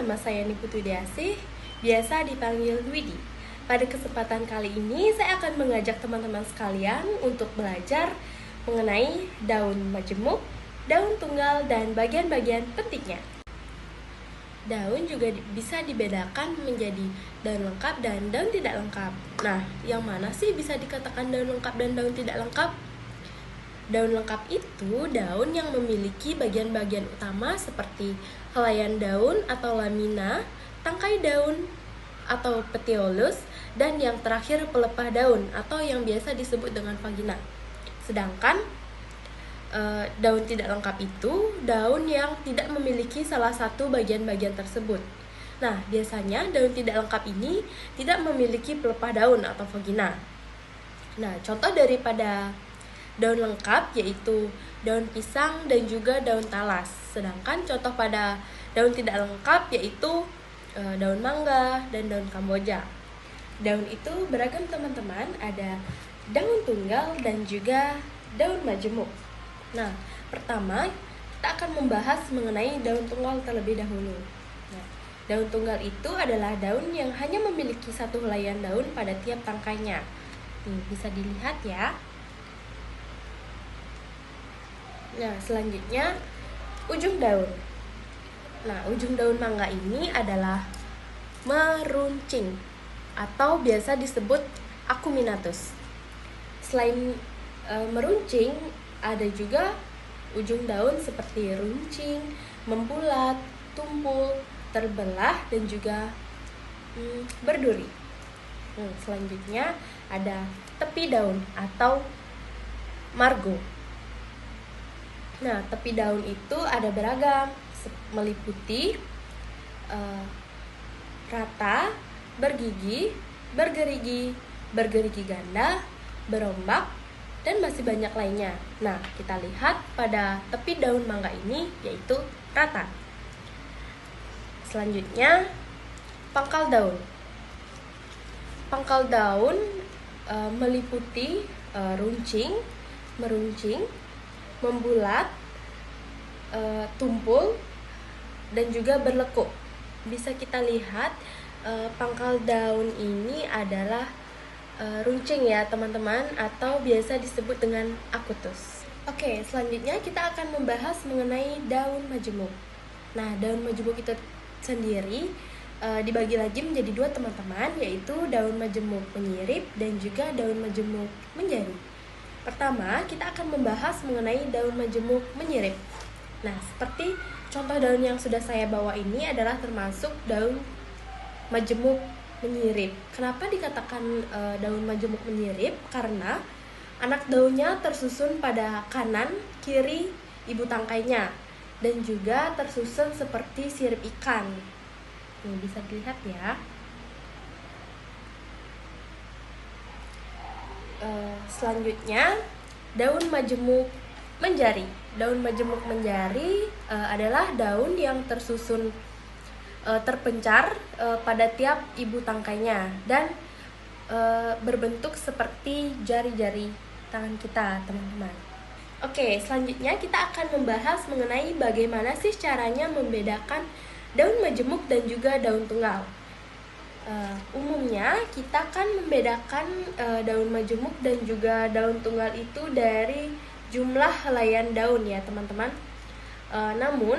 nama saya Niputri Diasih, biasa dipanggil Widi. Pada kesempatan kali ini, saya akan mengajak teman-teman sekalian untuk belajar mengenai daun majemuk, daun tunggal, dan bagian-bagian pentingnya. Daun juga bisa dibedakan menjadi daun lengkap dan daun tidak lengkap. Nah, yang mana sih bisa dikatakan daun lengkap dan daun tidak lengkap? Daun lengkap itu daun yang memiliki bagian-bagian utama seperti helaian daun atau lamina, tangkai daun atau petiolus, dan yang terakhir pelepah daun atau yang biasa disebut dengan vagina. Sedangkan daun tidak lengkap itu daun yang tidak memiliki salah satu bagian-bagian tersebut. Nah, biasanya daun tidak lengkap ini tidak memiliki pelepah daun atau vagina. Nah, contoh daripada daun lengkap yaitu daun pisang dan juga daun talas. Sedangkan contoh pada daun tidak lengkap yaitu daun mangga dan daun kamboja. Daun itu beragam teman-teman, ada daun tunggal dan juga daun majemuk. Nah, pertama kita akan membahas mengenai daun tunggal terlebih dahulu. Nah, daun tunggal itu adalah daun yang hanya memiliki satu helaian daun pada tiap tangkainya. Nih, bisa dilihat ya. Nah, selanjutnya ujung daun. Nah, ujung daun mangga ini adalah meruncing atau biasa disebut acuminatus. Selain meruncing, ada juga ujung daun seperti runcing, membulat, tumpul, terbelah, dan juga berduri. Selanjutnya ada tepi daun atau margo. Nah, tepi daun itu ada beragam, meliputi rata, bergigi, bergerigi, bergerigi ganda, berombak, dan masih banyak lainnya. Nah, kita lihat pada tepi daun mangga ini yaitu rata. Selanjutnya, pangkal daun. Pangkal daun meliputi runcing, meruncing, membulat, tumpul, dan juga berlekuk. Bisa kita lihat pangkal daun ini adalah runcing ya teman-teman, atau biasa disebut dengan akutus. Oke, selanjutnya kita akan membahas mengenai daun majemuk. Nah, daun majemuk itu sendiri dibagi lagi menjadi dua teman-teman, yaitu daun majemuk menyirip dan juga daun majemuk menjari. Pertama, kita akan membahas mengenai daun majemuk menyirip. Nah, seperti contoh daun yang sudah saya bawa ini adalah termasuk daun majemuk menyirip. Kenapa dikatakan daun majemuk menyirip? Karena anak daunnya tersusun pada kanan, kiri ibu tangkainya, dan juga tersusun seperti sirip ikan. Nih, bisa dilihat ya. Selanjutnya, daun majemuk menjari. Daun majemuk menjari adalah daun yang tersusun terpencar pada tiap ibu tangkainya dan berbentuk seperti jari-jari tangan kita, teman-teman. Oke, selanjutnya kita akan membahas mengenai bagaimana sih caranya membedakan daun majemuk dan juga daun tunggal. Umumnya kita kan membedakan daun majemuk dan juga daun tunggal itu dari jumlah helaian daun ya, teman-teman. Namun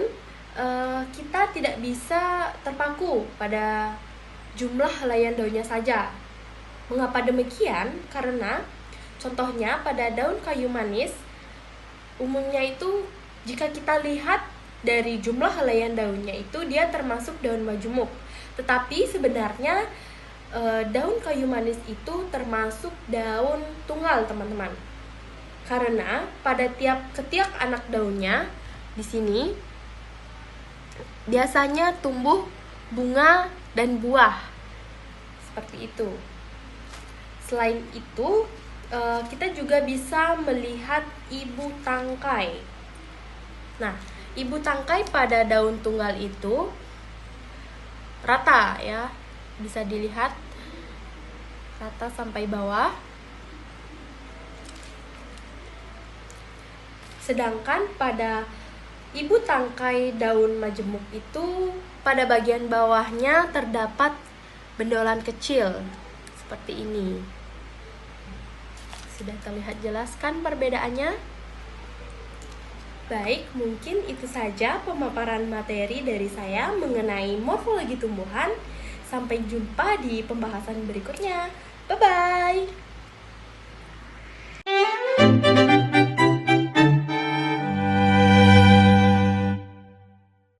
kita tidak bisa terpaku pada jumlah helaian daunnya saja. Mengapa demikian? Karena contohnya pada daun kayu manis, umumnya itu jika kita lihat dari jumlah helaian daunnya itu dia termasuk daun majemuk. Tetapi sebenarnya daun kayu manis itu termasuk daun tunggal, teman-teman. Karena pada ketiak anak daunnya di sini biasanya tumbuh bunga dan buah seperti itu. Selain itu, kita juga bisa melihat ibu tangkai. Nah, ibu tangkai pada daun tunggal itu rata ya, bisa dilihat rata sampai bawah. Sedangkan pada Ibu tangkai daun majemuk itu pada bagian bawahnya terdapat bendolan kecil seperti ini. Sudah terlihat jelas kan perbedaannya? Baik, mungkin itu saja pemaparan materi dari saya mengenai morfologi tumbuhan. Sampai jumpa di pembahasan berikutnya. Bye-bye!